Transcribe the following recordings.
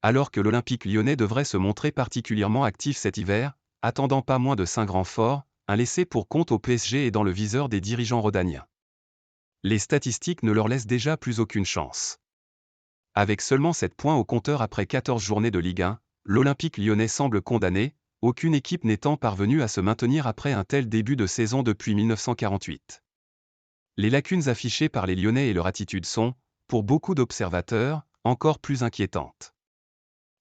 alors que l'Olympique lyonnais devrait se montrer particulièrement actif cet hiver, attendant pas moins de 5 renforts, un laissé pour compte au PSG est dans le viseur des dirigeants rhodaniens. Les statistiques ne leur laissent déjà plus aucune chance. Avec seulement 7 points au compteur après 14 journées de Ligue 1, l'Olympique lyonnais semble condamné, aucune équipe n'étant parvenue à se maintenir après un tel début de saison depuis 1948. Les lacunes affichées par les Lyonnais et leur attitude sont, pour beaucoup d'observateurs, encore plus inquiétantes.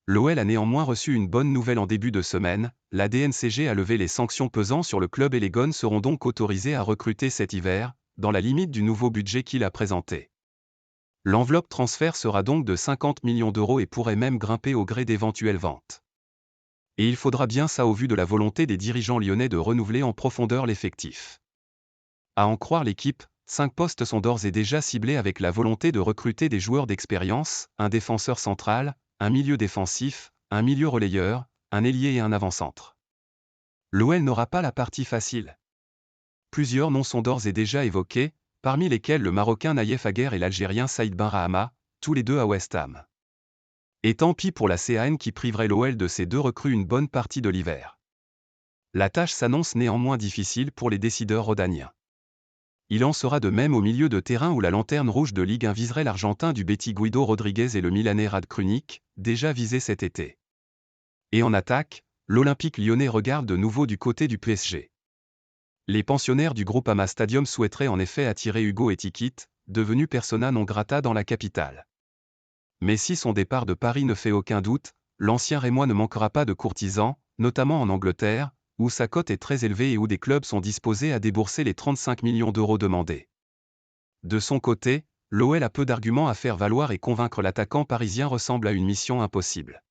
L'OL a néanmoins reçu une bonne nouvelle en début de semaine, la DNCG a levé les sanctions pesant sur le club et les Gones seront donc autorisés à recruter cet hiver, dans la limite du nouveau budget qu'il a présenté. L'enveloppe transfert sera donc de 50 millions d'euros et pourrait même grimper au gré d'éventuelles ventes. Et il faudra bien ça au vu de la volonté des dirigeants lyonnais de renouveler en profondeur l'effectif. À en croire l'équipe, 5 postes sont d'ores et déjà ciblés avec la volonté de recruter des joueurs d'expérience, un défenseur central, un milieu défensif, un milieu relayeur, un ailier et un avant-centre. L'OL n'aura pas la partie facile. Plusieurs noms sont d'ores et déjà évoqués, parmi lesquels le Marocain Naïef Aguer et l'Algérien Saïd Benrahama, tous les deux à West Ham. Et tant pis pour la CAN qui priverait l'OL de ces deux recrues une bonne partie de l'hiver. La tâche s'annonce néanmoins difficile pour les décideurs rhodaniens. Il en sera de même au milieu de terrain où la lanterne rouge de Ligue 1 viserait l'Argentin du Betis Guido Rodriguez et le Milanais Rad Krunic, déjà visé cet été. Et en attaque, l'Olympique lyonnais regarde de nouveau du côté du PSG. Les pensionnaires du groupe Ama Stadium souhaiteraient en effet attirer Hugo Ekitike, devenu persona non grata dans la capitale. Mais si son départ de Paris ne fait aucun doute, l'ancien Rémois ne manquera pas de courtisans, notamment en Angleterre, où sa cote est très élevée et où des clubs sont disposés à débourser les 35 millions d'euros demandés. De son côté, l'OL a peu d'arguments à faire valoir et convaincre l'attaquant parisien ressemble à une mission impossible.